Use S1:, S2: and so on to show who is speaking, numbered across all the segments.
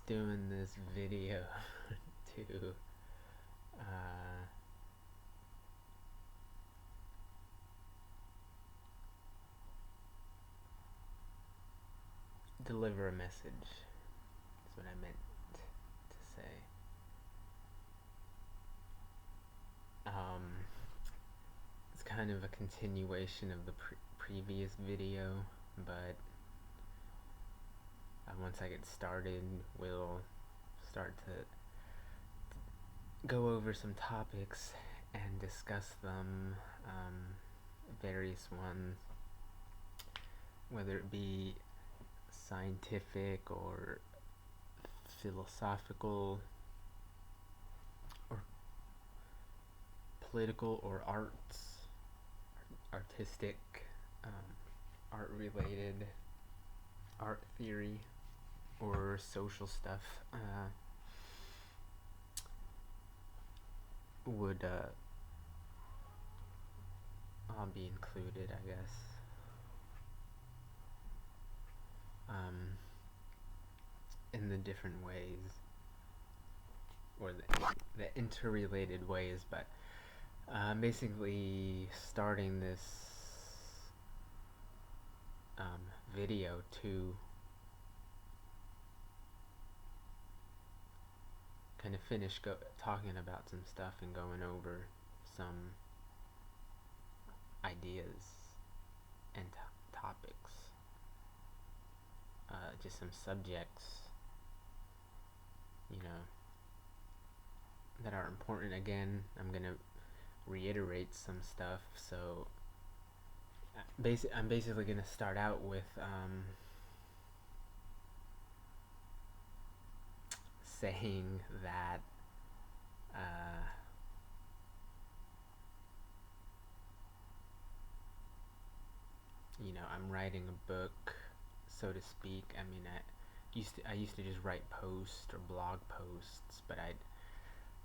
S1: just doing this video to uh, deliver a message. That's what I meant to say. It's kind of a continuation of the previous video, but once I get started, we'll start to go over some topics and discuss them, various ones, whether it be scientific or philosophical or political or artistic, art related, art theory, or social stuff would all be included, I guess. In the different ways, or the interrelated ways, but basically starting this video to kind of finish talking about some stuff and going over some ideas and topics, just some subjects, that are important. Again, I'm gonna reiterate some stuff, so I'm basically gonna start out with saying that I'm writing a book, so to speak. I mean, I used to just write posts or blog posts, but I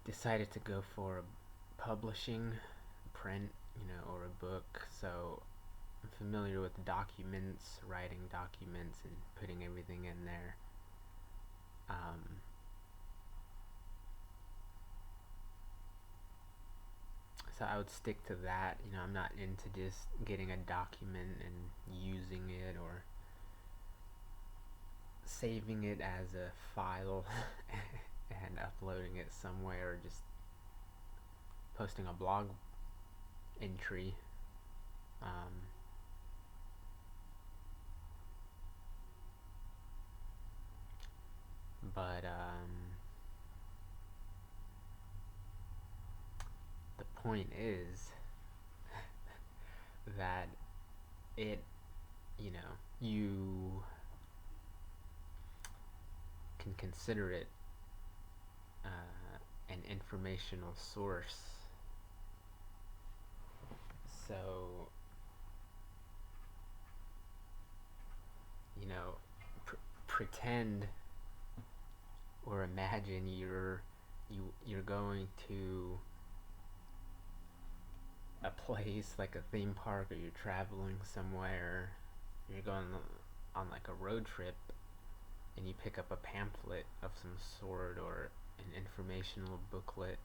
S1: decided to go for a publishing, print, or a book. So I'm familiar with documents, writing documents, and putting everything in there. So I would stick to that. I'm not into just getting a document and using it or saving it as a file and uploading it somewhere, or just posting a blog entry. But the point is that you can consider it an informational source. So, pretend or imagine you're going to a place like a theme park, or you're traveling somewhere, you're going on like a road trip, and you pick up a pamphlet of some sort or an informational booklet,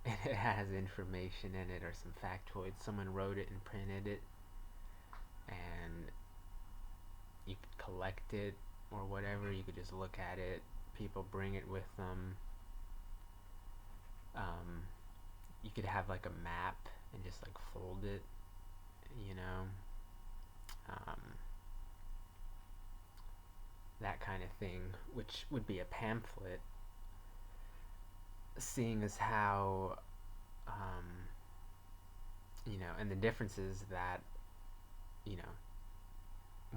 S1: and it has information in it or some factoids. Someone wrote it and printed it, and you could collect it or whatever. You could just look at it. People bring it with them. You could have like a map and just like fold it, that kind of thing, which would be a pamphlet, seeing as how, and the difference is that,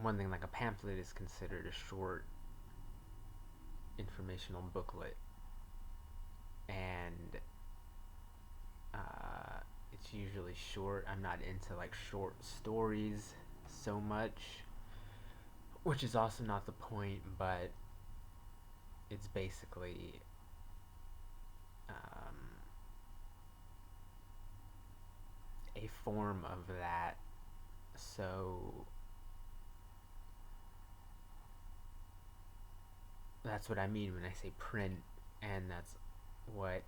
S1: one thing like a pamphlet is considered a short informational booklet, and it's usually short. I'm not into like short stories so much, which is also not the point, but it's basically a form of that. So that's what I mean when I say print, and that's what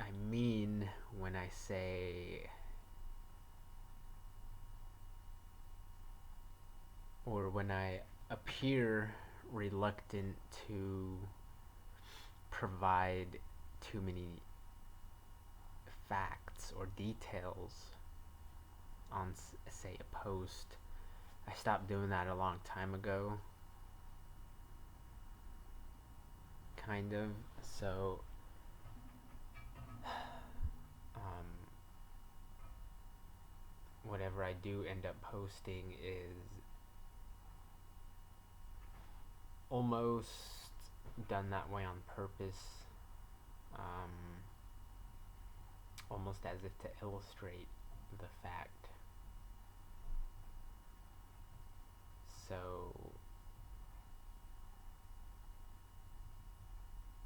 S1: I mean when I say, or when I appear reluctant to provide too many facts or details on, say, a post. I stopped doing that a long time ago, kind of. So, um, whatever I do end up posting is almost done that way on purpose, um, almost as if to illustrate the fact. So,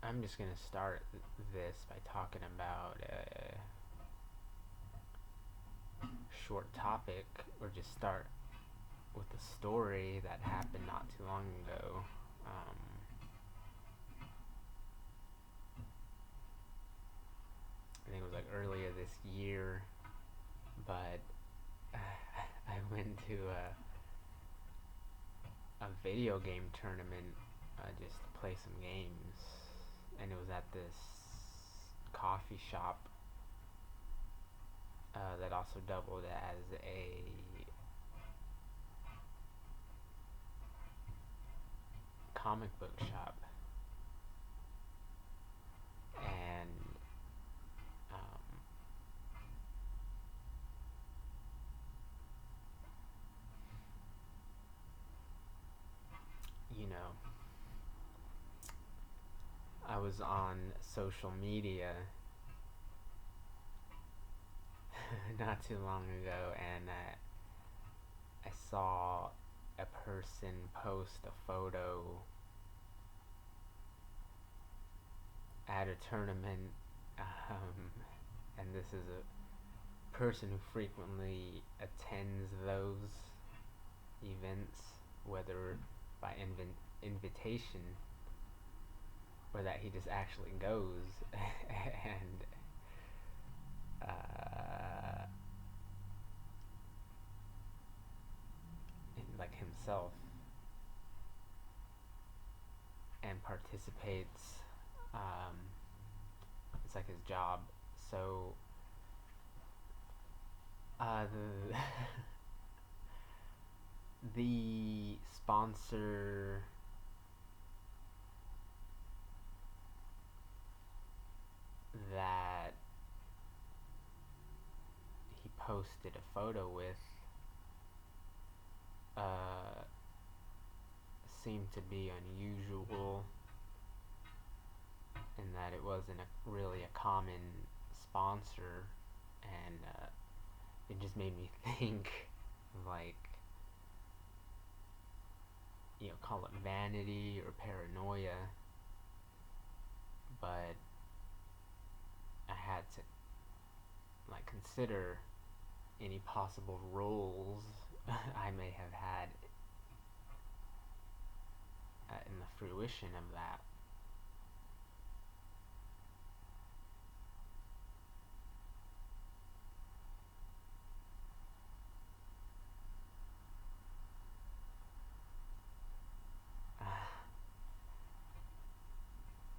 S1: I'm just gonna start this by talking about a short topic, or just start with a story that happened not too long ago. I think it was like earlier this year, but I went to a video game tournament, just to play some games, and it was at this coffee shop that also doubled as a comic book shop, and um, you know, I was on social media not too long ago, and I saw a person post a photo at a tournament, um, and this is a person who frequently attends those events, whether by invitation or that he just actually goes and like himself, and participates. Um, it's like his job. So the the sponsor that he posted a photo with uh, seemed to be unusual in that it wasn't really a common sponsor, and it just made me think, like, call it vanity or paranoia, but I had to, like, consider any possible roles I may have had in the fruition of that.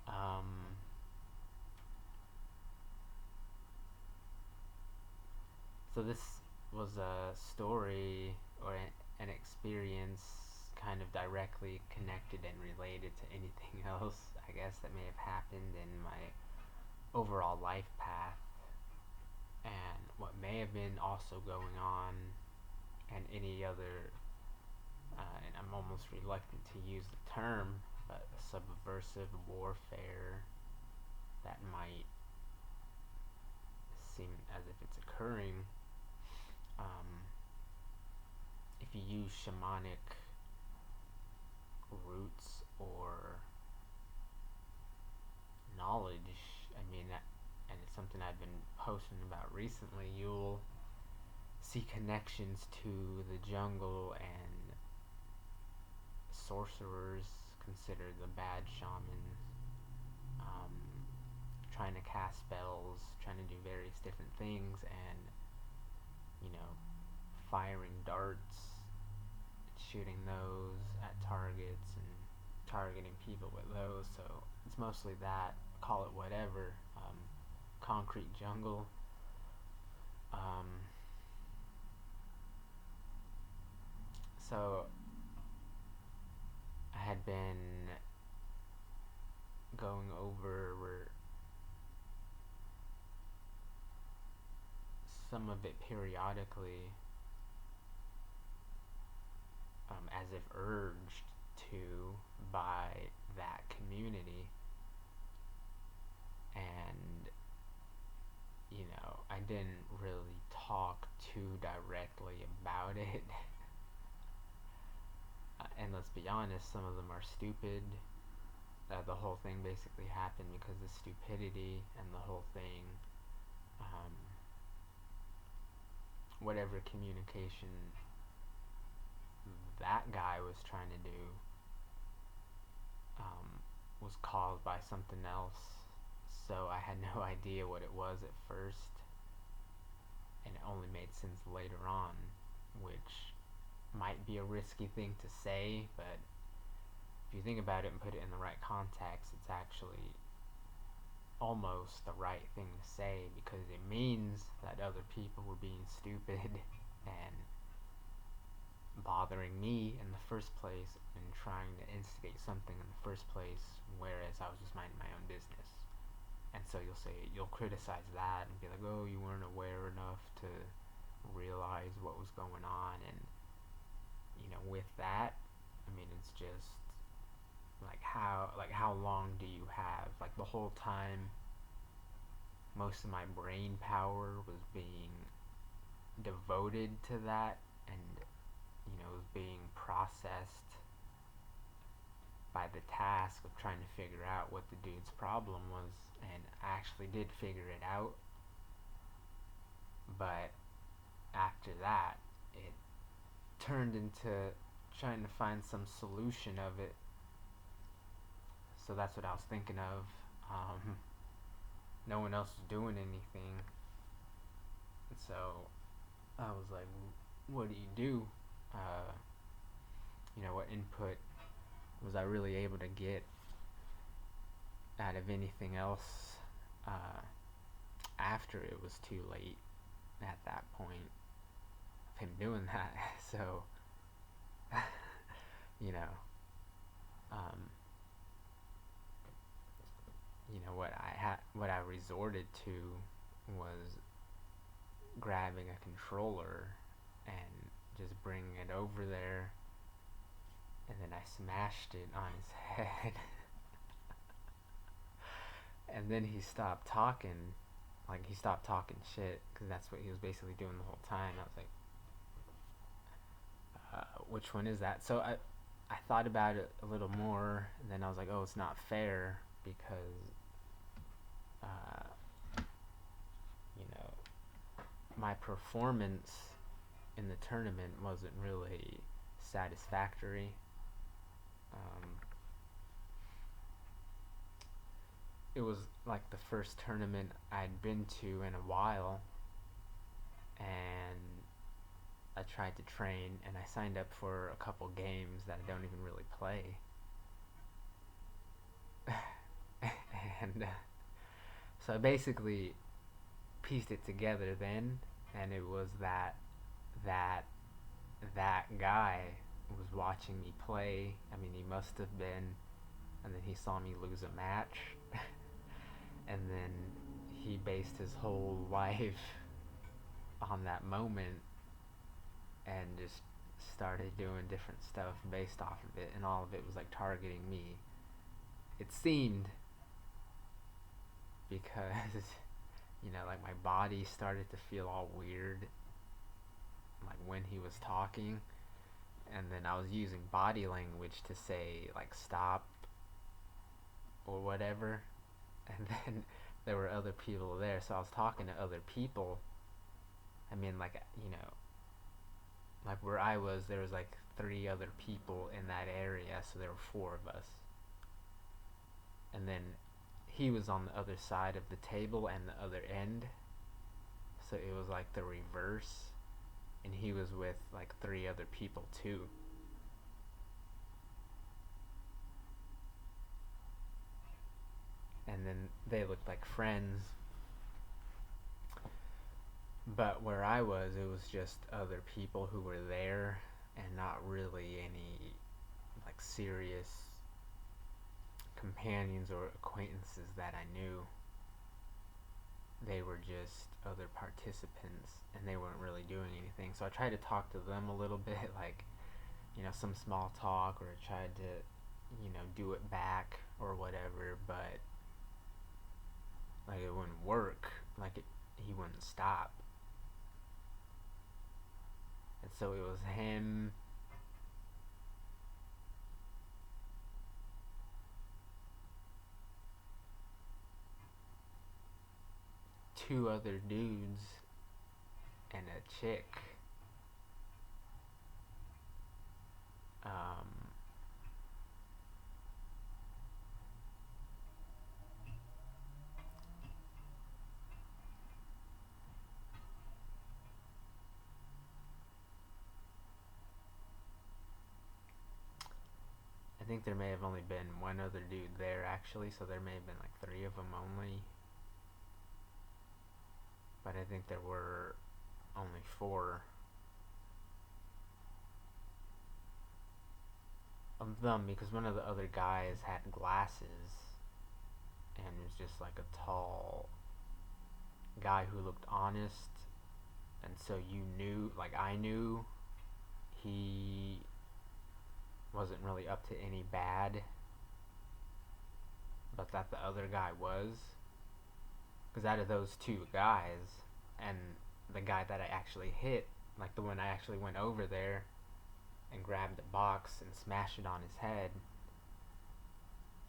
S1: um, so this was a story or an experience kind of directly connected and related to anything else, I guess, that may have happened in my overall life path, and what may have been also going on, and any other, and I'm almost reluctant to use the term, but subversive warfare that might seem as if it's occurring. Um, if you use shamanic roots or knowledge, I mean, and it's something I've been posting about recently, you'll see connections to the jungle and sorcerers, considered the bad shamans, um, trying to cast spells, trying to do various different things, and, you know, firing darts, shooting those at targets, and targeting people with those. So it's mostly that. Call it whatever. Concrete jungle. Um, so I had been going over some of it periodically, as if urged to by that community, and I didn't really talk too directly about it. And let's be honest, some of them are stupid. The whole thing basically happened because of stupidity, and the whole thing, um, whatever communication that guy was trying to do, was caused by something else. So I had no idea what it was at first, and it only made sense later on, which might be a risky thing to say, but if you think about it and put it in the right context, it's actually almost the right thing to say, because it means that other people were being stupid and bothering me in the first place and trying to instigate something in the first place, whereas I was just minding my own business. And so you'll criticize that and be like, oh, you weren't aware enough to realize what was going on. And with that, I mean, it's just how long do you have? Like, the whole time, most of my brain power was being devoted to that, and was being processed by the task of trying to figure out what the dude's problem was, and I actually did figure it out. But after that, it turned into trying to find some solution of it. So that's what I was thinking of. No one else was doing anything, and so I was like, what do you do? What input was I really able to get out of anything else after it was too late at that point of him doing that? So, you know, um, what I resorted to was grabbing a controller and just bringing it over there, and then I smashed it on his head. And then he stopped talking, like he stopped talking shit, because that's what he was basically doing the whole time. I was like, which one is that? So I thought about it a little more, and then I was like, oh, it's not fair, because my performance in the tournament wasn't really satisfactory. It was like the first tournament I'd been to in a while, and I tried to train, and I signed up for a couple games that I don't even really play. And so I basically pieced it together then, and it was that guy was watching me play. I mean, he must have been, and then he saw me lose a match, and then he based his whole life on that moment, and just started doing different stuff based off of it, and all of it was like targeting me. It seemed, because like my body started to feel all weird, like when he was talking, and then I was using body language to say like stop or whatever, and then there were other people there, so I was talking to other people. I mean, like, like where I was, there was like 3 other people in that area, so there were 4 of us. And then he was on the other side of the table and the other end, so it was like the reverse, and he was with like 3 other people too. And then they looked like friends. But where I was, it was just other people who were there and not really any like serious companions or acquaintances that I knew. They were just other participants and they weren't really doing anything. So I tried to talk to them a little bit, like, some small talk, or tried to, do it back or whatever, but like it wouldn't work. He wouldn't stop. And so it was him, 2 other dudes, and a chick. Um, I think there may have only been 1 other dude there actually, so there may have been like 3 of them only. But I think there were only 4 of them, because one of the other guys had glasses and was just like a tall guy who looked honest, and so you knew, like I knew, he wasn't really up to any bad, but that the other guy was. Because out of those 2 guys, and the guy that I actually hit, like the one I actually went over there and grabbed the box and smashed it on his head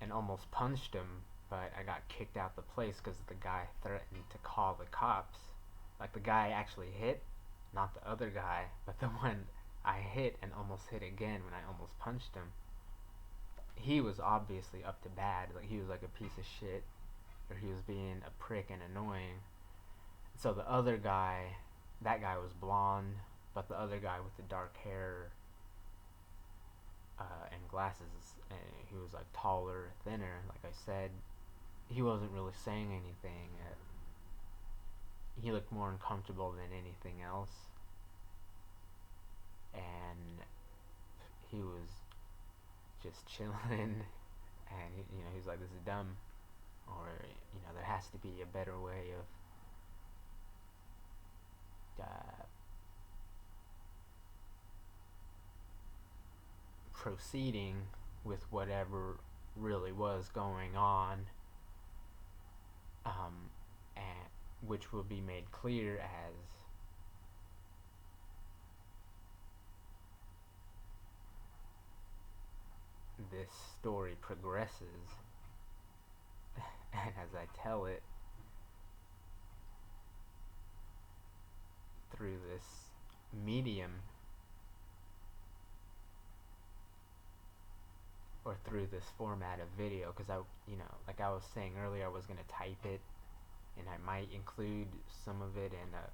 S1: and almost punched him, but I got kicked out the place because the guy threatened to call the cops. Like the guy I actually hit, not the other guy, but the one I hit and almost hit again when I almost punched him. He was obviously up to bad. Like he was like a piece of shit, or he was being a prick and annoying. So the other guy, that guy was blonde, but the other guy with the dark hair and glasses, and he was like taller, thinner. Like I said, he wasn't really saying anything. He looked more uncomfortable than anything else, and he was just chilling. And he was like, "This is dumb," or there has to be a better way of proceeding with whatever really was going on, and which will be made clear as this story progresses and as I tell it through this medium, or through this format of video, because like I was saying earlier, I was going to type it, and I might include some of it in a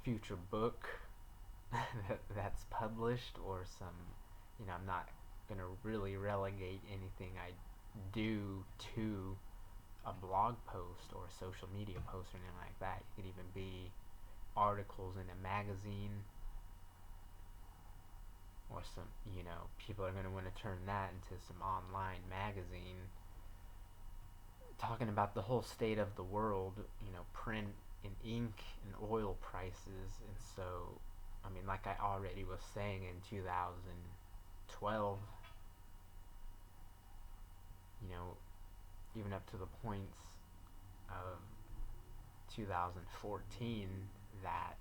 S1: future book that's published, or some, I'm not going to really relegate anything I do to a blog post or a social media post or anything like that. It could even be articles in a magazine, or some, people are going to want to turn that into some online magazine talking about the whole state of the world, print and ink and oil prices. And so, like I already was saying, in 2012, even up to the points of 2014, that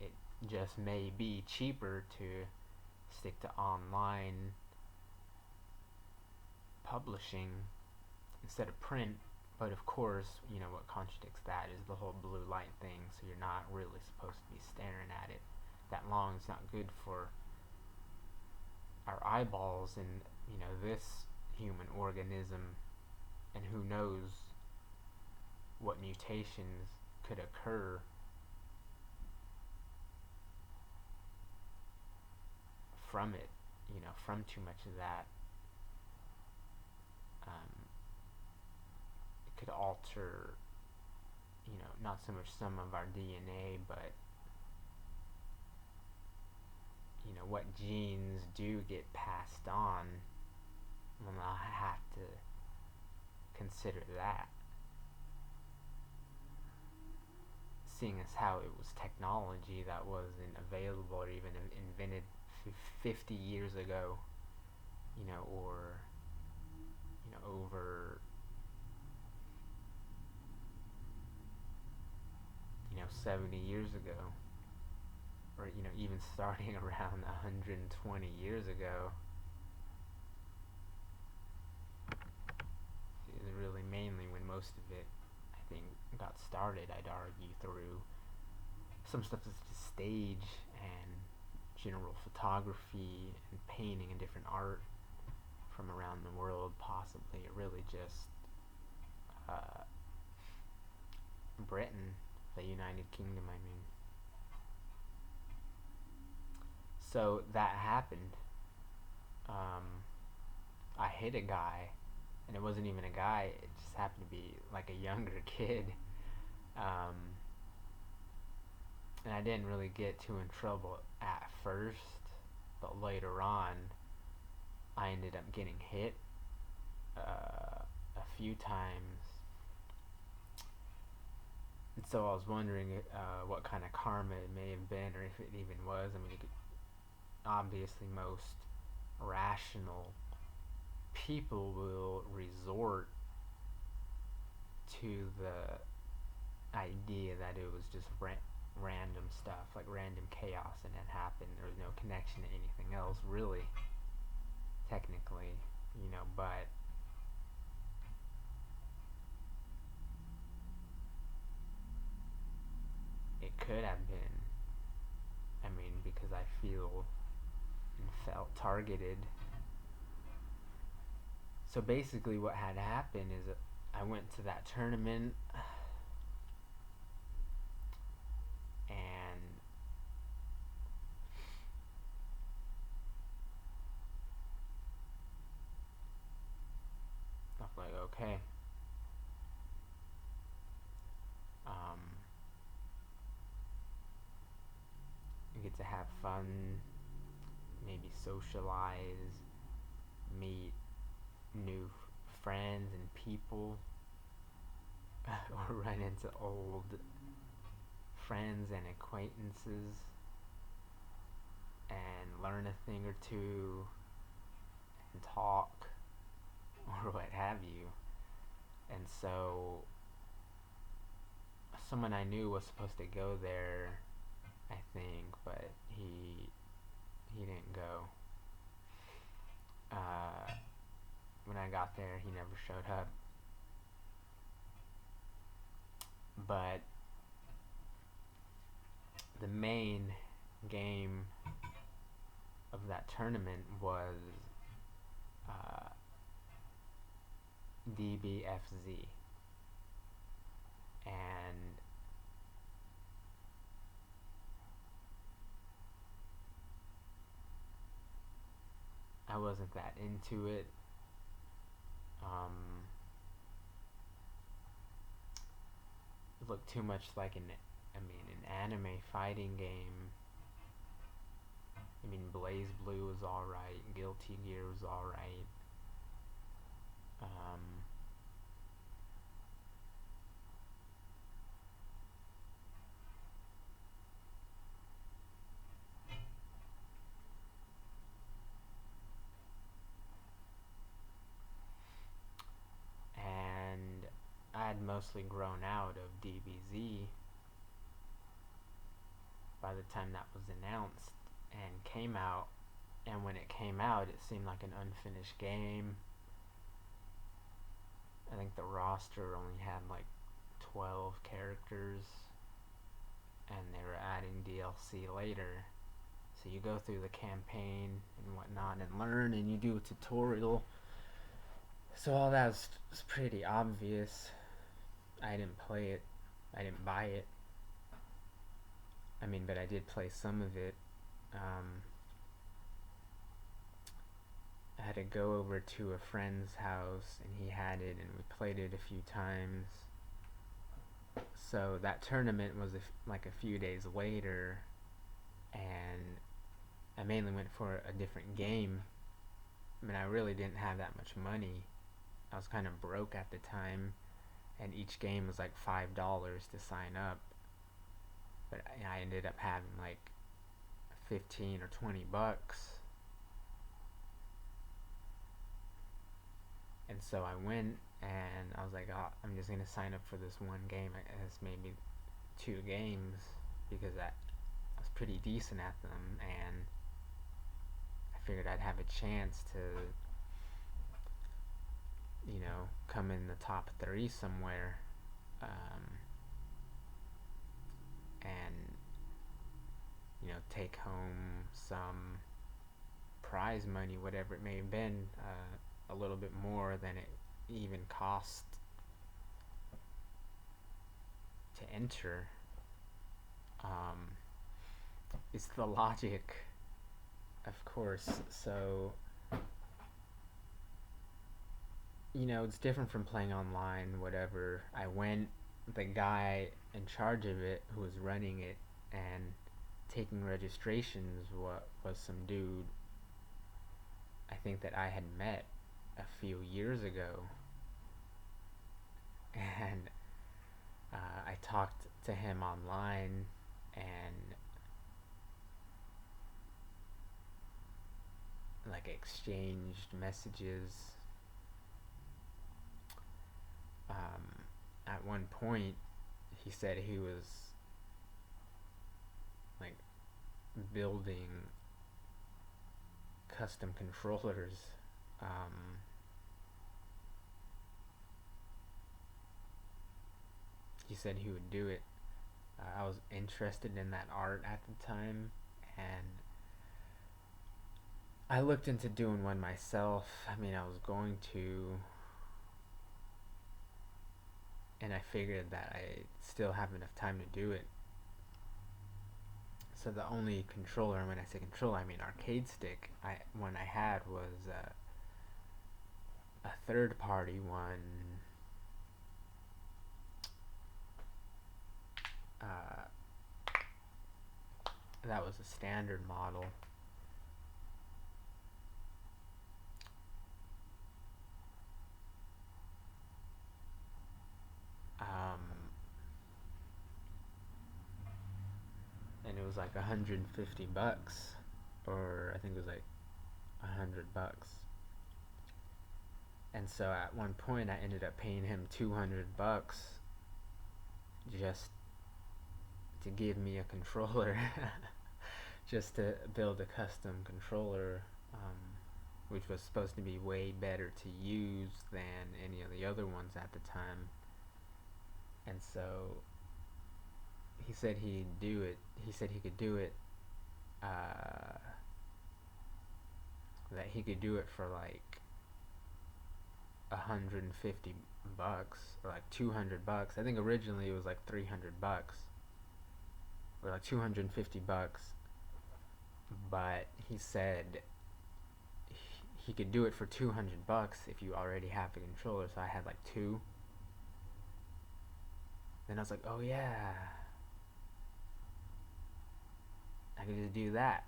S1: it just may be cheaper to stick to online publishing instead of print, But of course, what contradicts that is the whole blue light thing, so you're not really supposed to be staring at it that long. It's not good for our eyeballs and, this human organism, and who knows what mutations could occur from it, from too much of that. It could alter, not so much some of our DNA, but, what genes do get passed on. Well, I have to consider that. Seeing as how it was technology that wasn't available or even invented 50 years ago, or, over, 70 years ago, or, even starting around 120 years ago. Is really mainly when most of it, I think, got started. I'd argue through some stuff that's just stage and general photography and painting and different art from around the world. Possibly it really just Britain, the United Kingdom, I mean. So that happened. I hit a guy, and it wasn't even a guy, it just happened to be like a younger kid. Um, and I didn't really get too in trouble at first, but later on, I ended up getting hit a few times. And so I was wondering what kind of karma it may have been, or if it even was. I mean, obviously, most rational people will resort to the idea that it was just random stuff, like random chaos, and it happened. There was no connection to anything else, really, technically, but it could have been. I mean, because I feel and felt targeted. So basically, what had happened is I went to that tournament, and I'm like, okay, um, I get to have fun, maybe socialize, meet new friends and people, or run into old friends and acquaintances, and learn a thing or two, and talk, or what have you. And so, someone I knew was supposed to go there, I think, but he didn't go. When I got there, he never showed up. But the main game of that tournament was uh, DBFZ, and I wasn't that into it. It looked too much like an anime fighting game. I mean, Blaze Blue was alright, Guilty Gear was alright. Um, and I had mostly grown out of DBZ by the time that was announced and came out. And when it came out, it seemed like an unfinished game. I think the roster only had like 12 characters, and they were adding DLC later. So you go through the campaign and whatnot and learn, and you do a tutorial. So all that was pretty obvious. I didn't play it. I didn't buy it. I mean, but I did play some of it. Um, I had to go over to a friend's house, and he had it, and we played it a few times. So that tournament was like a few days later, and I mainly went for a different game. I mean, I really didn't have that much money. I was kind of broke at the time, and each game was like $5 to sign up. But I ended up having like 15 or $20, and so I went and I was like, oh, I'm just gonna sign up for this one game. It's maybe 2 games because I was pretty decent at them, and I figured I'd have a chance to, come in the top 3 somewhere, and take home some prize money, whatever it may have been, a little bit more than it even cost to enter. Um, it's the logic, of course. So, it's different from playing online, whatever. I went, the guy in charge of it, who was running it and taking registrations, was some dude I think that I had met a few years ago. And I talked to him online, and like exchanged messages. At one point, he said he was like building custom controllers. Um, he said he would do it. I was interested in that art at the time, and I looked into doing one myself. I mean, I was going to, and I figured that I still have enough time to do it. So the only controller, and when I say controller, I mean arcade stick, one I had was a third-party one. Uh, that was a standard model. Um, and it was like $150, or I think it was like $100. And so at one point, I ended up paying him $200 just to give me a controller, just to build a custom controller, which was supposed to be way better to use than any of the other ones at the time. And so he said he'd do it. He said he could do it. Uh, that he could do it for like $150 or like $200. I think originally it was like $300 or like $250, but he said he could do it for $200 if you already have the controller. So I had like 2. Then I was like, oh yeah, I could just do that.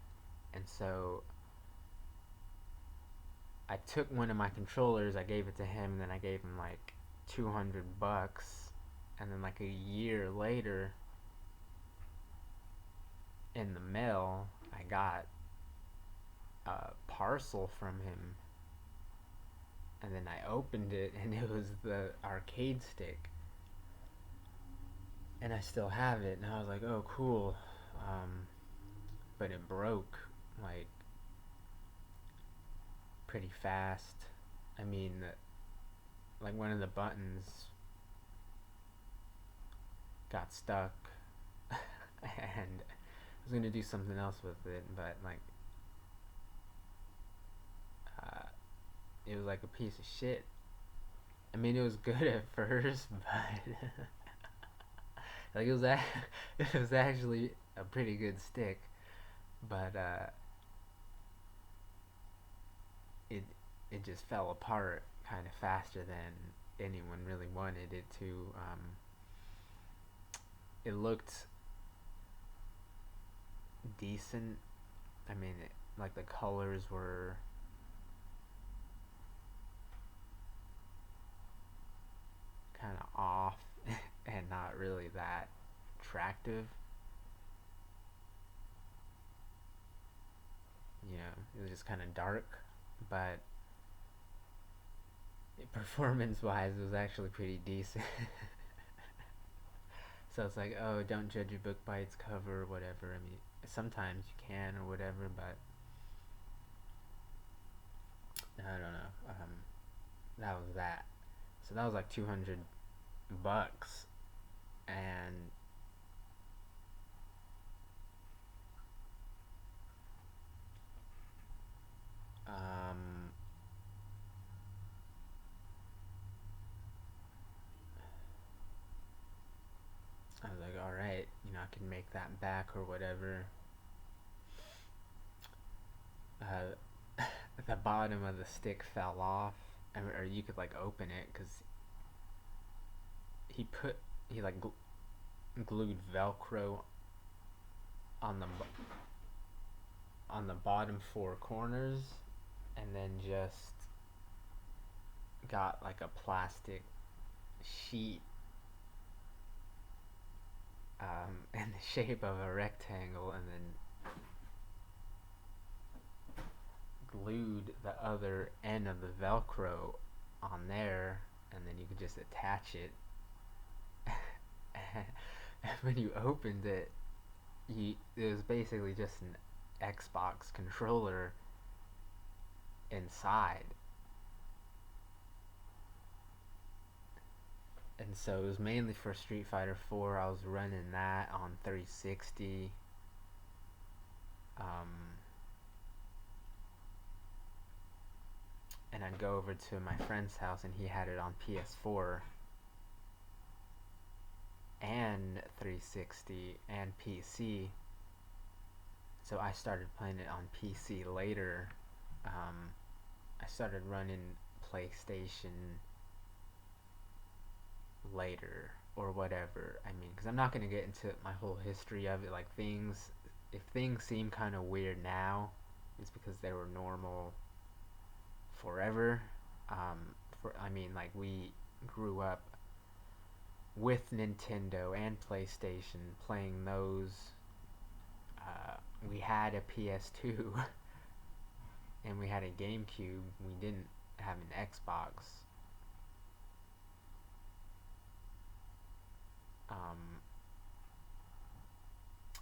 S1: And so I took one of my controllers, I gave it to him, and then I gave him like $200. And then like a year later, in the mail, I got a parcel from him, and then I opened it, and it was the arcade stick, and I still have it, and I was like, oh cool. But it broke like pretty fast. I mean, like one of the buttons got stuck, and I was gonna do something else with it, but like uh, it was like a piece of shit. I mean, it was good at first, but like it was actually a pretty good stick, but it it just fell apart kind of faster than anyone really wanted it to. It looked decent. I mean, like the colors were kind of off and not really that attractive. You know, it was just kind of dark, but performance wise, it was actually pretty decent. So it's like, oh, don't judge a book by its cover or whatever. I mean, sometimes you can or whatever, but I don't know. That was that. So that was like $200, and um, I was like, all right, I can make that back or whatever. The bottom of the stick fell off, or you could like open it because he put he like glued Velcro on the bottom four corners, and then just got like a plastic sheet in the shape of a rectangle, and then glued the other end of the Velcro on there, and then you could just attach it. And when you opened it, it was basically just an Xbox controller inside. And so it was mainly for Street Fighter 4. I was running that on 360. Um, and I'd go over to my friend's house and he had it on PS4 and 360 and PC. So I started playing it on PC later. I started running PlayStation later or whatever. I mean, because I'm not going to get into my whole history of it. Like, if things seem kind of weird now, it's because they were normal forever. I mean, like, we grew up with Nintendo and PlayStation playing those. We had a PS2 and we had a GameCube. We didn't have an Xbox. Um,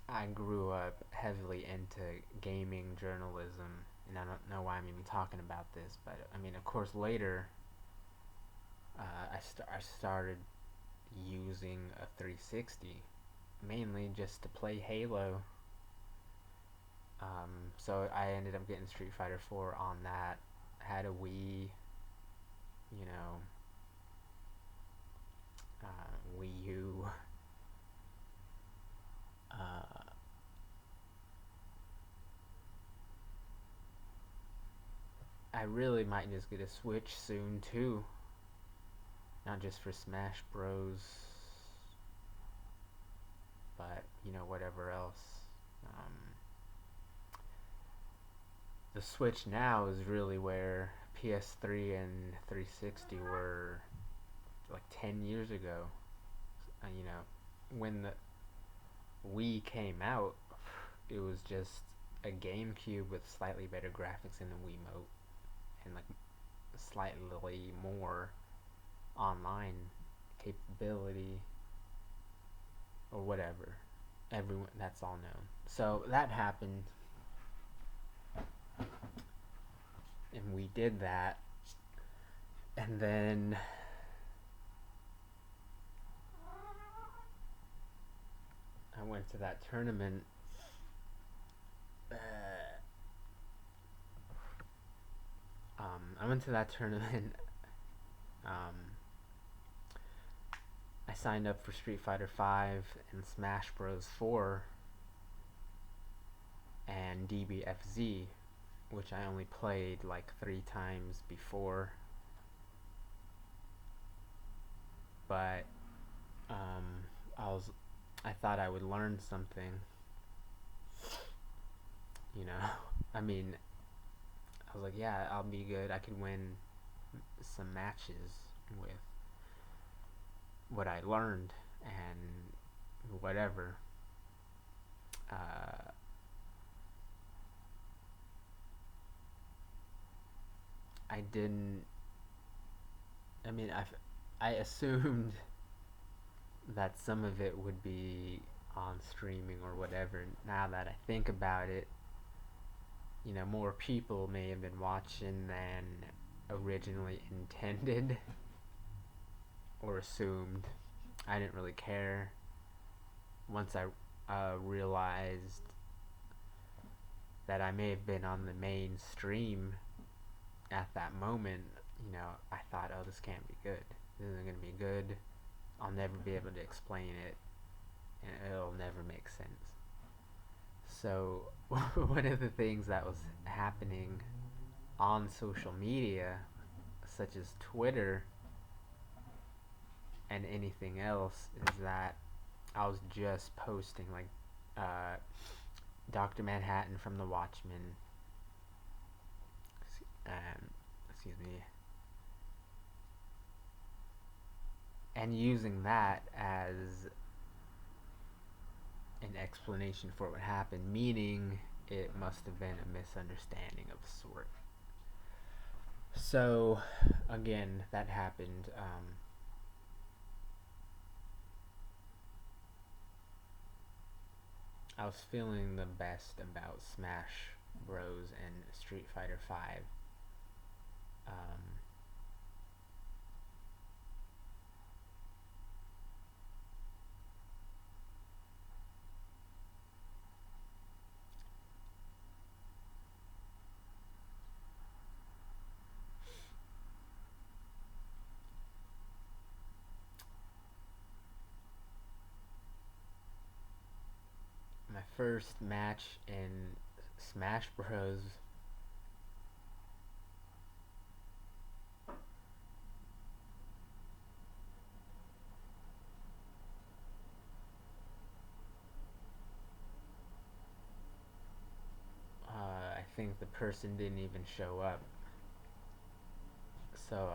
S1: I grew up heavily into gaming journalism, and I don't know why I'm even talking about this, but I mean, of course, later I started using a 360 mainly just to play Halo. So I ended up getting Street Fighter 4 on that. Had a Wii, you know, Wii U. Uh, I really might just get a Switch soon too, not just for Smash Bros, but whatever else. Um, the Switch now is really where PS3 and 360 were like 10 years ago. When the Wii came out, it was just a GameCube with slightly better graphics in the Wiimote and like slightly more online capability or whatever. Everyone, that's all known. So that happened, and we did that, and then I went to that tournament. Uh, I went to that tournament. Um, I signed up for Street Fighter 5 and Smash Bros. 4 and DBFZ, which I only played like 3 times before. But um, I was, I thought I would learn something. You know, I mean, I was like, yeah, I'll be good. I could win some matches with what I learned and whatever. Uh, I didn't. I mean, I assumed that some of it would be on streaming or whatever. Now that I think about it, more people may have been watching than originally intended or assumed. I didn't really care. Once I realized that I may have been on the main stream at that moment, I thought, oh, this can't be good. This isn't going to be good. I'll never be able to explain it, and it'll never make sense. So, one of the things that was happening on social media, such as Twitter and anything else, is that I was just posting, like, Dr. Manhattan from The Watchmen, excuse me, and using that as an explanation for what happened, meaning it must have been a misunderstanding of a sort. So, again, that happened. I was feeling the best about Smash Bros. And Street Fighter 5. Um, my first match in Smash Bros. I think the person didn't even show up, so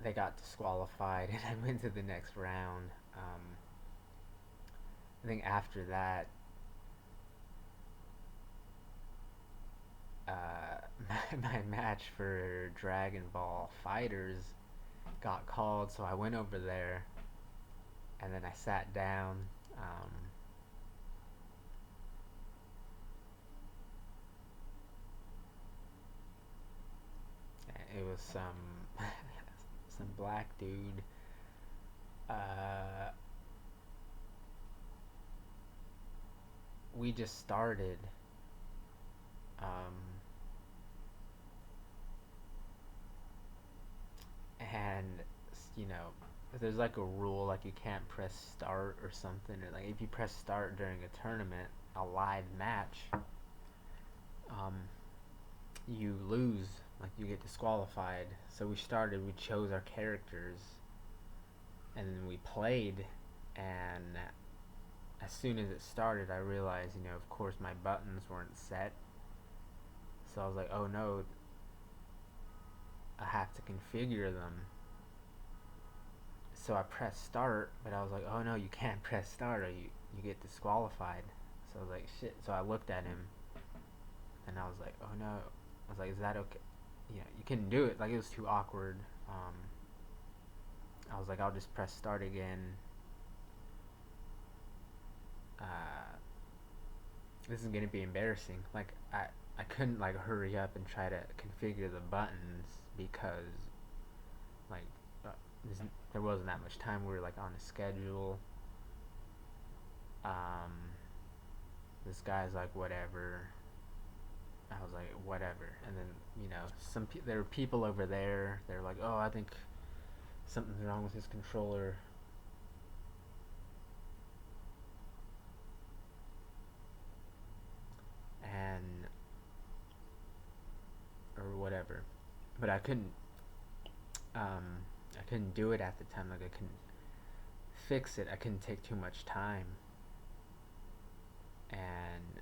S1: they got disqualified, and I went to the next round. I think after that, my match for Dragon Ball Fighters got called, so I went over there, and then I sat down. It was some black dude. Uh, we just started. Um, and you know, there's like a rule, like you can't press start or something, or like if you press start during a tournament, a live match, um, you lose, like you get disqualified. So we chose our characters, and then we played, and as soon as it started, I realized, of course my buttons weren't set. So I was like, oh no, I have to configure them. So I pressed start, but I was like, oh no, you can't press start or you get disqualified. So I was like, shit. So I looked at him, and I was like, oh no. I was like, is that okay? You couldn't do it. Like, it was too awkward. I was like, I'll just press start again. This is gonna be embarrassing. Like, I couldn't like hurry up and try to configure the buttons because like uh, there wasn't that much time. We were like on a schedule. This guy's like, whatever. I was like, whatever. And then, there were people over there. They're like, oh, I think something's wrong with his controller. And, or whatever. But I couldn't do it at the time. Like, I couldn't fix it. I couldn't take too much time. And,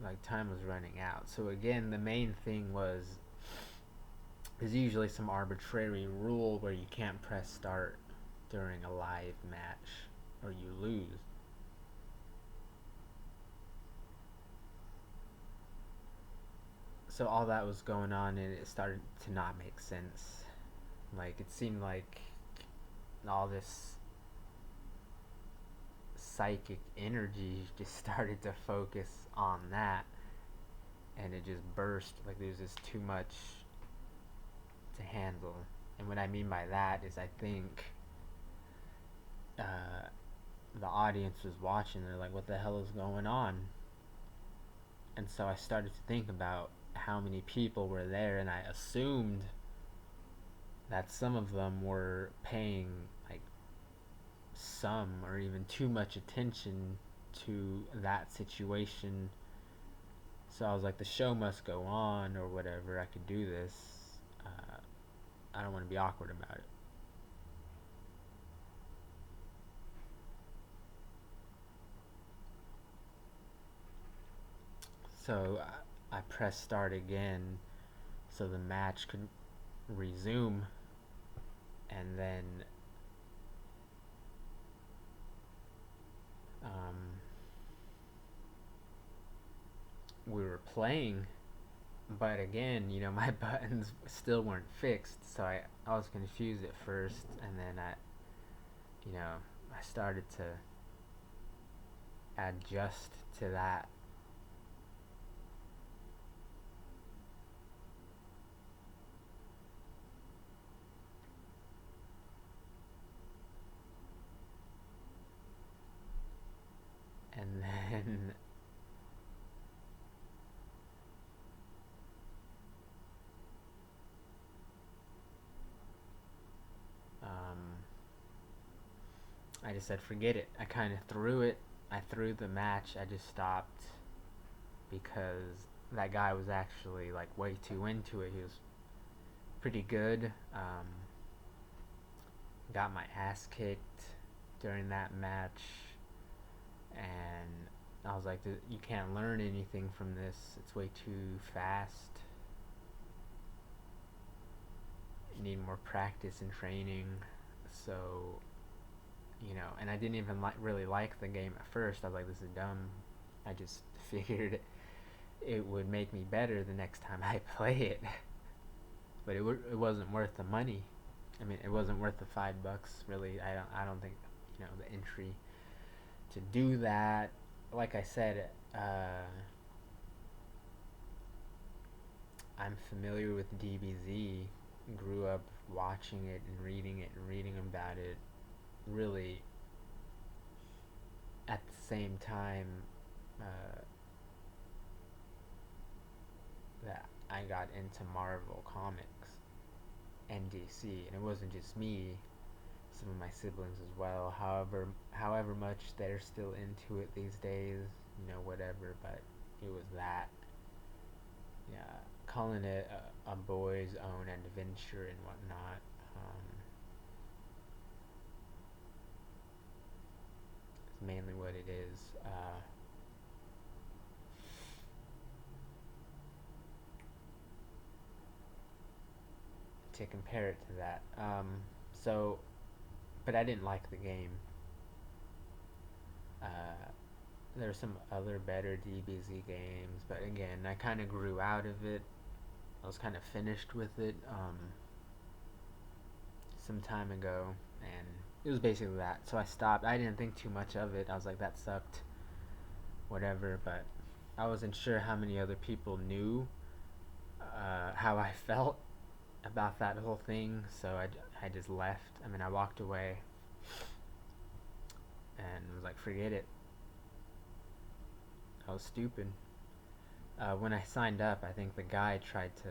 S1: like, time was running out. So, again, the main thing was there's usually some arbitrary rule where you can't press start during a live match or you lose. So all that was going on and it started to not make sense. Like, it seemed like all this psychic energy just started to focus on that, and it just burst. Like, there's just too much to handle. And what I mean by that is, I think the audience was watching. They're like, what the hell is going on? And so I started to think about how many people were there, and I assumed that some of them were paying like some or even too much attention to that situation. So I was like, the show must go on or whatever. I could do this. I don't want to be awkward about it. So I pressed start again so the match could resume, and then we were playing, but again, my buttons still weren't fixed, so I was confused at first, and then I started to adjust to that. And then I just said, forget it. I kind of threw it. I threw the match. I just stopped because that guy was actually like way too into it. He was pretty good. Got my ass kicked during that match, and I was like, you can't learn anything from this. It's way too fast. You need more practice and training. So, and I didn't even really like the game at first. I was like, this is dumb. I just figured it would make me better the next time I play it. But it wasn't worth the money. I mean, it wasn't worth the $5 really. I don't think the entry to do that. Like I said, I'm familiar with DBZ. Grew up watching it and reading about it. Really, at the same time that I got into Marvel Comics and DC, and it wasn't just me. Some of my siblings as well. However much they're still into it these days, whatever. But it was that. Yeah, calling it a boy's own adventure and whatnot. Is mainly what it is. To compare it to that. So, but I didn't like the game. Uh, there were some other better DBZ games, but again, I kind of grew out of it. I was kind of finished with it some time ago, and it was basically that. So I stopped. I didn't think too much of it. I was like, that sucked, whatever. But I wasn't sure how many other people knew how I felt about that whole thing, so I just left. I mean, I walked away, and forget it. I was stupid. When I signed up, I think the guy tried to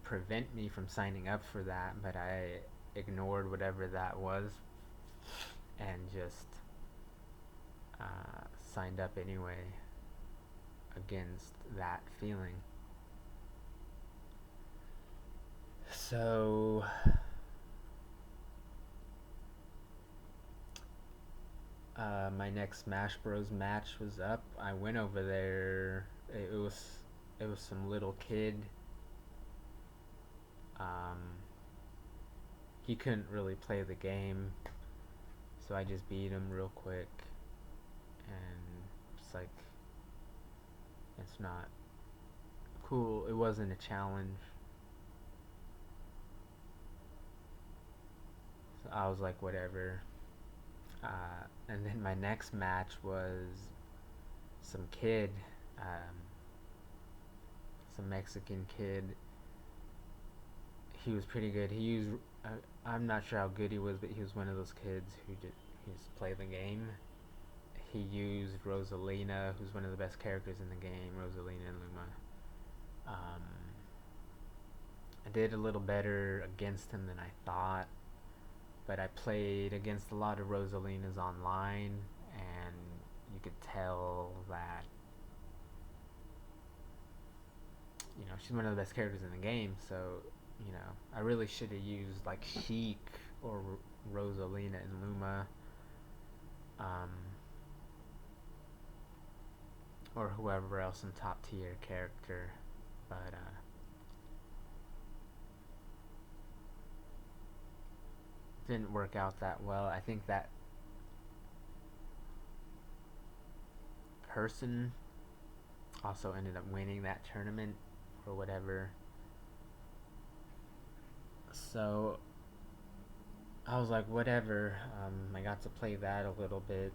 S1: prevent me from signing up for that, but I ignored whatever that was and just signed up anyway against that feeling. So my next Smash Bros match was up. I went over there. It was some little kid. Um, he couldn't really play the game, so I just beat him real quick. And it's like, it's not cool. It wasn't a challenge. So I was like, whatever. And then my next match was some kid, um, some Mexican kid. He was pretty good. I'm not sure how good he was, but he was one of those kids who just play the game. He used Rosalina, who's one of the best characters in the game, Rosalina and Luma. Um, I did a little better against him than I thought, but I played against a lot of Rosalinas online, and you could tell that she's one of the best characters in the game. So I really should have used like Sheik or Rosalina and Luma, um, or whoever else in top tier character, but didn't work out that well. I think that person also ended up winning that tournament or whatever. So I was like, whatever. I got to play that a little bit.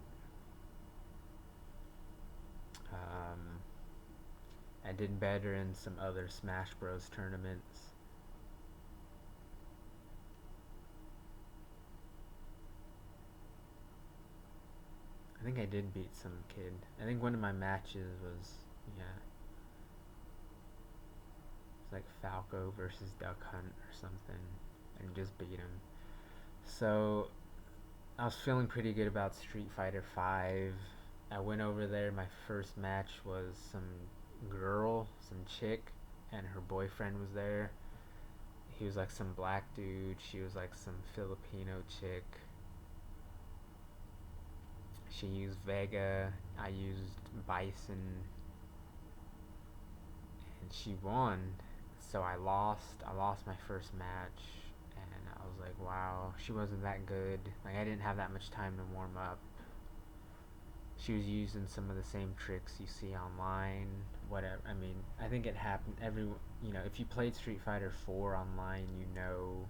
S1: Um, I did better in some other Smash Bros. Tournaments. I think I did beat some kid. I think one of my matches was, yeah, it's like Falco versus Duck Hunt or something, and just beat him. So I was feeling pretty good about Street Fighter 5. I went over there. My first match was some girl, some chick, and her boyfriend was there. He was like some black dude. She was like some Filipino chick. She used Vega. I used Bison, and she won. So I lost. I lost my first match, and I was like, wow, she wasn't that good. Like I didn't have that much time to warm up. She was using some of the same tricks you see online. Whatever. I mean, I think it happened. If you played Street Fighter 4 online, you know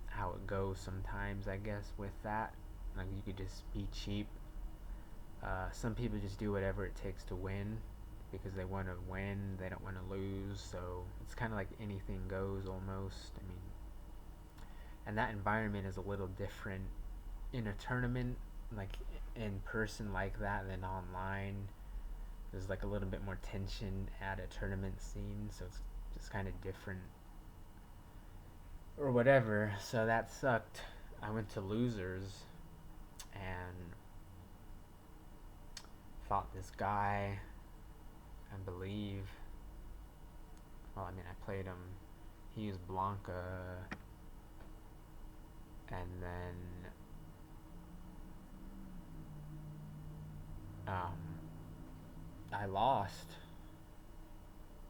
S1: how it goes sometimes. I guess with that, like you could just be cheap. Some people just do whatever it takes to win because they want to win. They don't want to lose. So it's kind of like anything goes almost. I mean, and that environment is a little different in a tournament, like in person like that, than online. There's like a little bit more tension at a tournament scene, so it's just kind of different or whatever. So that sucked. I went to losers and fought this guy, I believe. Well, I mean, I played him. He used Blanca, and then I lost,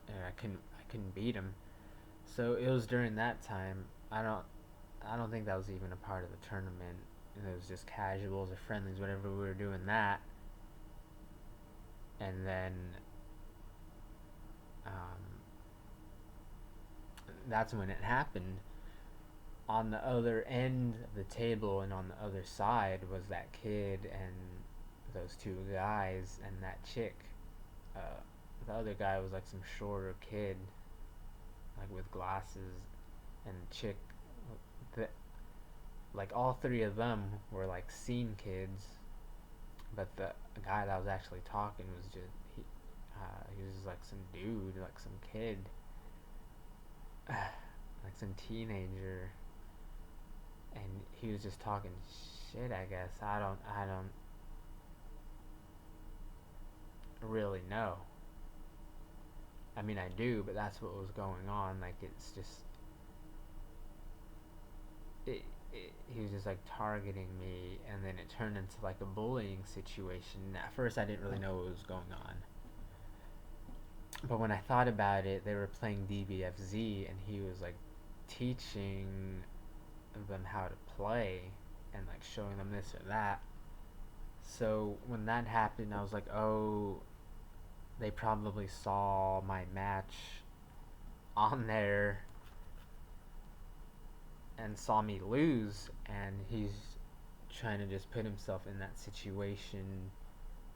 S1: and I couldn't beat him. So it was during that time. I don't think that was even a part of the tournament. It was just casuals or friendlies, whatever we were doing that. And then um, that's when it happened. On the other end of the table and on the other side was that kid and those two guys and that chick. Uh, the other guy was like some shorter kid, like with glasses, and the chick, the like all three of them were like scene kids, but the guy that was actually talking was just he was just like some dude, like some kid, like some teenager, and he was just talking shit. I guess I don't really know. I mean, I do, but that's what was going on. Like, it's just he was just like targeting me, and then it turned into like a bullying situation. At first, I didn't really know what was going on, but when I thought about it, they were playing DBFZ, and he was like teaching them how to play and like showing them this or that. So when that happened, I was like, oh, they probably saw my match on there and saw me lose, and he's trying to just put himself in that situation,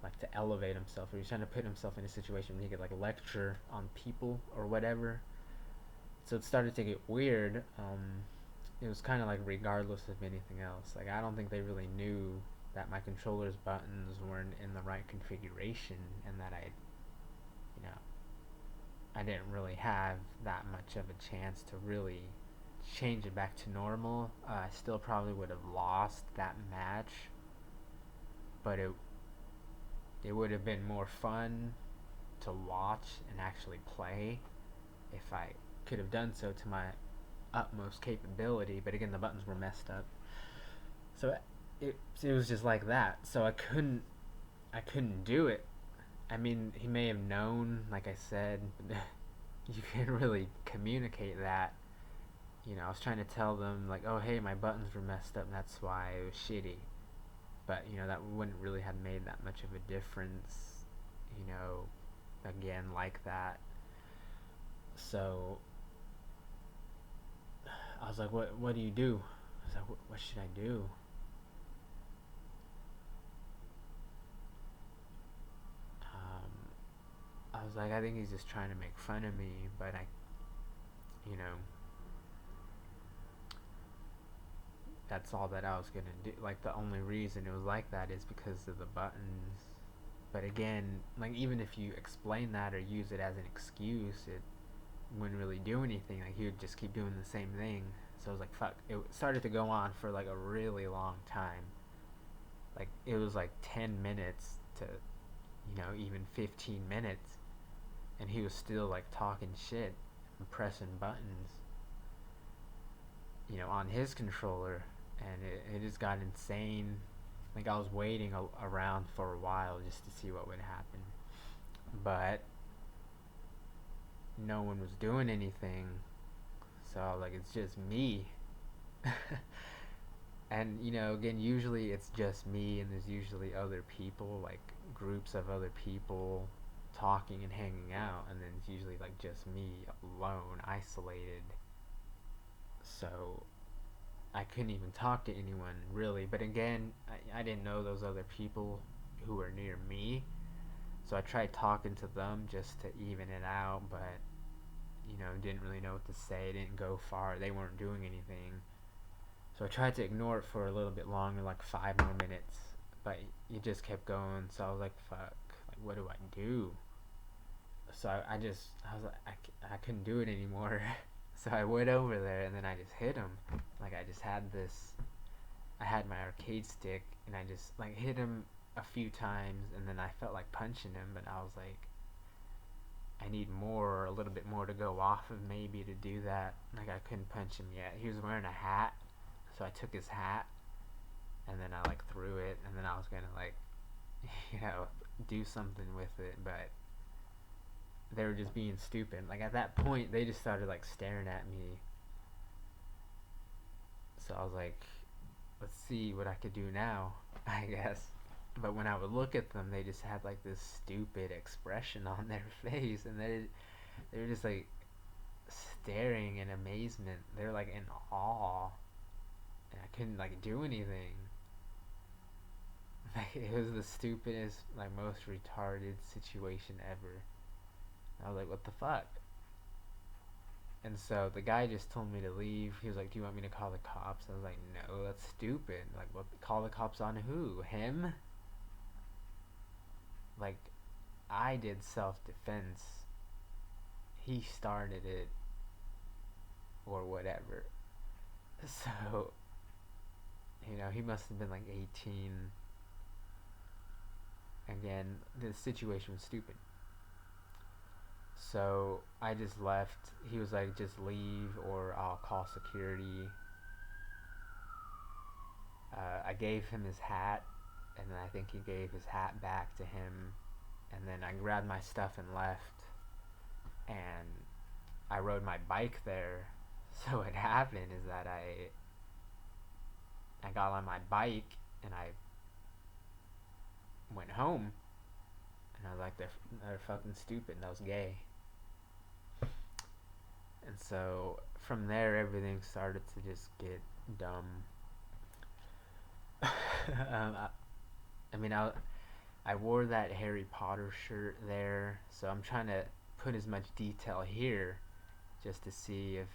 S1: like to elevate himself, or he's trying to put himself in a situation where he could like lecture on people or whatever. So it started to get weird. It was kind of like regardless of anything else. Like, I don't think they really knew that my controller's buttons weren't in the right configuration, and that you know, I didn't really have that much of a chance to really change it back to normal. I still probably would have lost that match, but it would have been more fun to watch and actually play if I could have done so to my utmost capability. But again, the buttons were messed up, so it was just like that. So I couldn't do it. I mean, he may have known, like I said, but you can't really communicate that. I was trying to tell them like, oh hey, my buttons were messed up, and that's why it was shitty. But that wouldn't really have made that much of a difference. You know, again, like that. So I was like, what do you do? I was like, what should I do? Um, I was like, I think he's just trying to make fun of me, but you know, that's all that I was gonna do. Like, the only reason it was like that is because of the buttons. But again, like, even if you explain that or use it as an excuse, it wouldn't really do anything. Like, he would just keep doing the same thing. So I was like, fuck. It started to go on for like a really long time. Like, it was like 10 minutes to, even 15 minutes. And he was still like talking shit and pressing buttons, on his controller. And it just got insane. Like, I was waiting around for a while just to see what would happen. But no one was doing anything. So I was like, it's just me. And again, usually it's just me, and there's usually other people, like groups of other people talking and hanging out, and then it's usually like just me alone, isolated. So I couldn't even talk to anyone really. But again, I didn't know those other people who were near me, so I tried talking to them just to even it out, but didn't really know what to say. Didn't go far. They weren't doing anything. So I tried to ignore it for a little bit longer, like 5 more minutes, but it just kept going. So I was like, fuck, like, what do I do? So I was like, I couldn't do it anymore. So I went over there, and then I just hit him. Like, I had my arcade stick, and I just like hit him a few times, and then I felt like punching him, but I was like, I need more, a little bit more to go off of maybe to do that. Like, I couldn't punch him yet. He was wearing a hat, so I took his hat, and then I like threw it, and then I was gonna like, do something with it, but they were just being stupid. Like, at that point, they just started like staring at me. So I was like, let's see what I could do now, I guess. But when I would look at them, they just had like this stupid expression on their face, and they were just like staring in amazement. They were like in awe, and I couldn't like do anything. Like, it was the stupidest, like most retarded situation ever. I was like, what the fuck? And so the guy just told me to leave. He was like, "Do you want me to call the cops?" I was like, "No, that's stupid. Like, what? Call the cops on who? Him? Like, I did self-defense. He started it, or whatever." So, he must have been like 18. Again, the situation was stupid. So I just left. He was like, "Just leave, or I'll call security." I gave him his hat, and then I think he gave his hat back to him. And then I grabbed my stuff and left. And I rode my bike there. So what happened is that I got on my bike and I went home. And I was like, they're fucking stupid. That was gay. And so from there, everything started to just get dumb. I mean, I wore that Harry Potter shirt there, so I'm trying to put as much detail here just to see if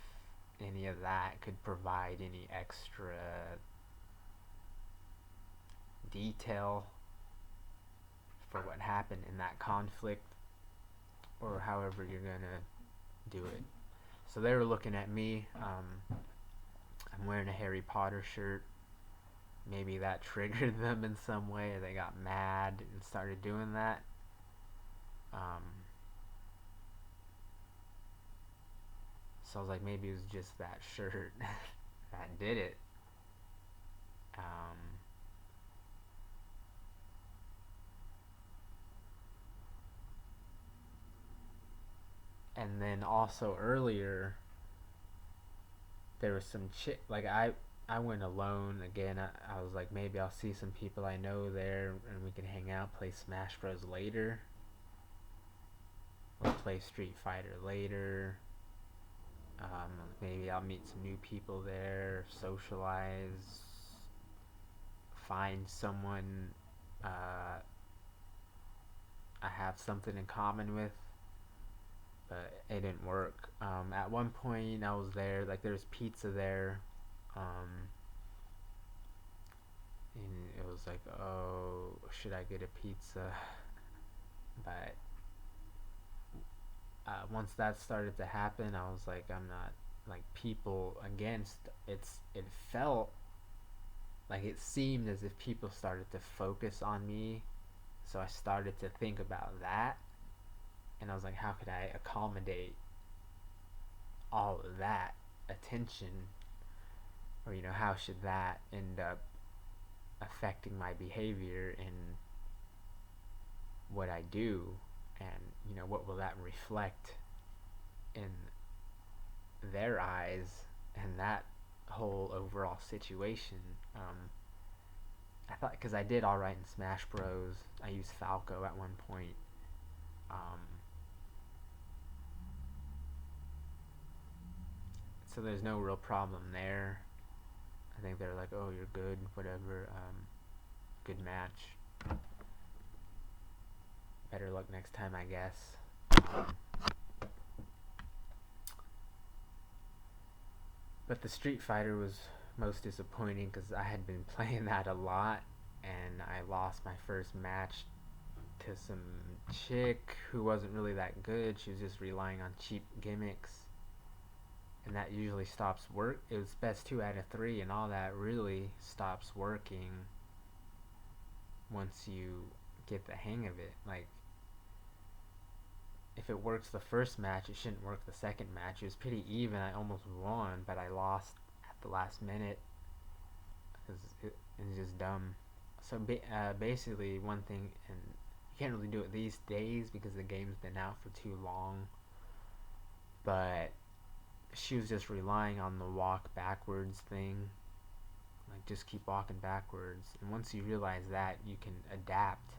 S1: any of that could provide any extra detail for what happened in that conflict, or however you're gonna do it. So they were looking at me. I'm wearing a Harry Potter shirt. Maybe that triggered them in some way, or they got mad and started doing that. Um, so I was like, maybe it was just that shirt that did it. Um, and then also earlier, there was some chick. Like I went alone again. I was like, maybe I'll see some people I know there, and we can hang out, play Smash Bros. Later. We'll play Street Fighter later. Maybe I'll meet some new people there, socialize, find someone I have something in common with, but it didn't work. At one point, I was there, like, there was pizza there, and it was like, oh, should I get a pizza? But once that started to happen, I was like, I'm not, like, people against. It felt like, it seemed as if people started to focus on me, so I started to think about that, and I was like, how could I accommodate all of that attention, or how should that end up affecting my behavior and what I do, and what will that reflect in their eyes and that whole overall situation. I thought, because I did all right in Smash Bros. I used Falco at one point. Um, so there's no real problem there. I think they're like, "Oh, you're good, whatever. Good match. Better luck next time, I guess." But the Street Fighter was most disappointing because I had been playing that a lot, and I lost my first match to some chick who wasn't really that good. She was just relying on cheap gimmicks, and that usually stops work. It was best 2 out of 3, and all that really stops working once you get the hang of it. Like, if it works the first match, it shouldn't work the second match. It was pretty even. I almost won, but I lost at the last minute because it's just dumb. So basically, one thing, and you can't really do it these days because the game's been out for too long, but she was just relying on the walk backwards thing. Like, just keep walking backwards. And once you realize that, you can adapt.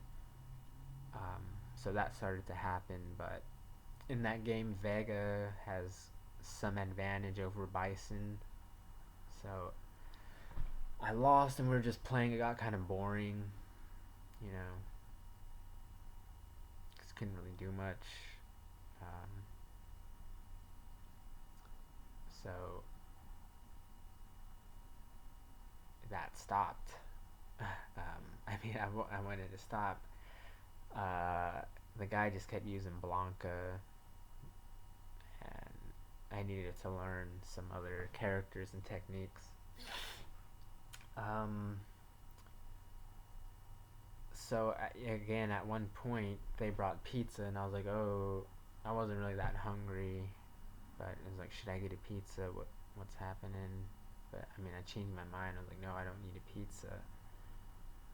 S1: So that started to happen, but in that game, Vega has some advantage over Bison. So I lost, and we were just playing. It got kind of boring, you know. Just couldn't really do much. Um, So that stopped. I wanted to stop. Uh, the guy just kept using Blanca, and I needed to learn some other characters and techniques. Um, so again, at one point they brought pizza, and I was like, oh, I wasn't really that hungry, but it was like, should I get a pizza? What's happening? But I mean, I changed my mind. I was like, no, I don't need a pizza.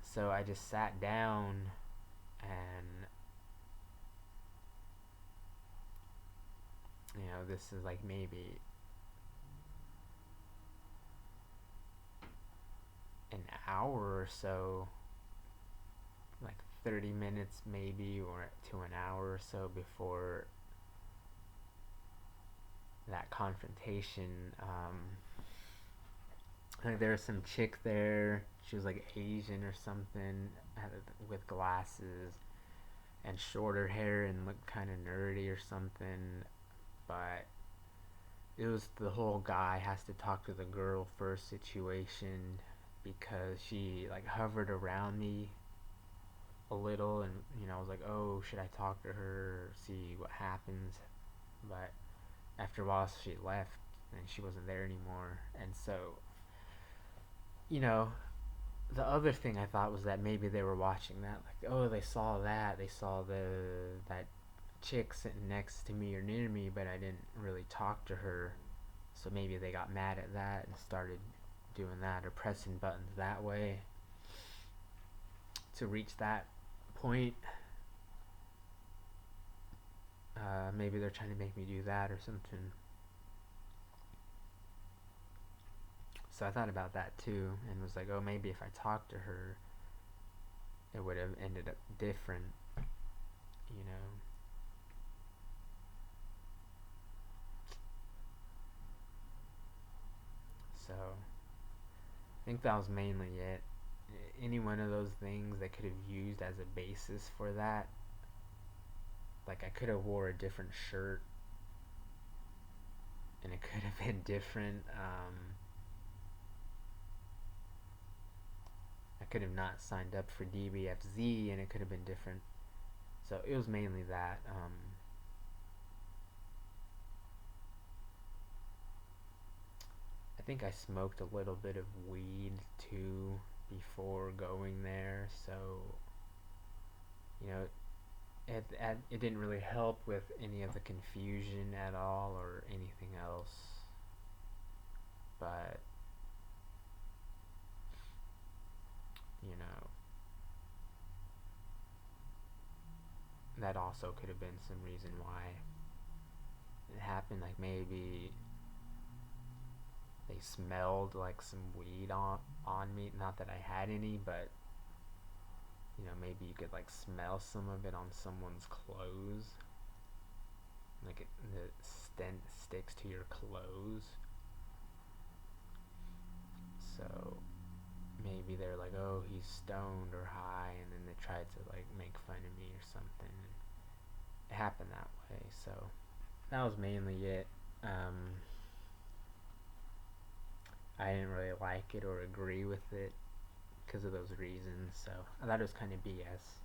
S1: So I just sat down, and this is like maybe an hour or so, like 30 minutes maybe, or to an hour or so before that confrontation. Like there was some chick there. She was like Asian or something, with glasses and shorter hair and looked kind of nerdy or something. But it was the whole guy has to talk to the girl first situation, because she like hovered around me a little, and I was like, oh, should I talk to her, see what happens? But after a while she left, and she wasn't there anymore. And so, you know the other thing I thought was that maybe they were watching that, like, oh, they saw that chick sitting next to me or near me, but I didn't really talk to her. So maybe they got mad at that and started doing that or pressing buttons that way to reach that point. Maybe they're trying to make me do that or something. So I thought about that too, and was like, oh, maybe if I talked to her, it would have ended up different, you know. So I think that was mainly it. Any one of those things they could have used as a basis for that. Like I could have wore a different shirt, and it could have been different. I could have not signed up for DBFZ, and it could have been different. So it was mainly that. I think I smoked a little bit of weed too before going there, so you know it didn't really help with any of the confusion at all or anything else. But you know that also could have been some reason why it happened. Like maybe they smelled like some weed on me. Not that I had any, but maybe you could like smell some of it on someone's clothes. Like the scent sticks to your clothes. So maybe they're like, oh, he's stoned or high, and then they tried to like make fun of me or something. It happened that way. So that was mainly it. I didn't really like it or agree with it because of those reasons. So I thought it was kind of BS.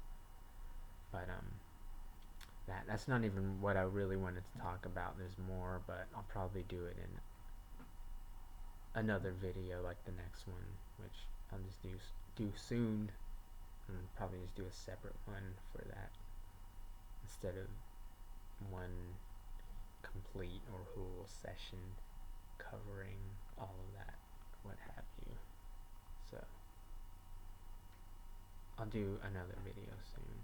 S1: But that's not even what I really wanted to talk about. There's more, but I'll probably do it in another video like the next one, which I'll just do soon, and probably just do a separate one for that instead of one complete or whole session covering all of that, what have you. So I'll do another video soon.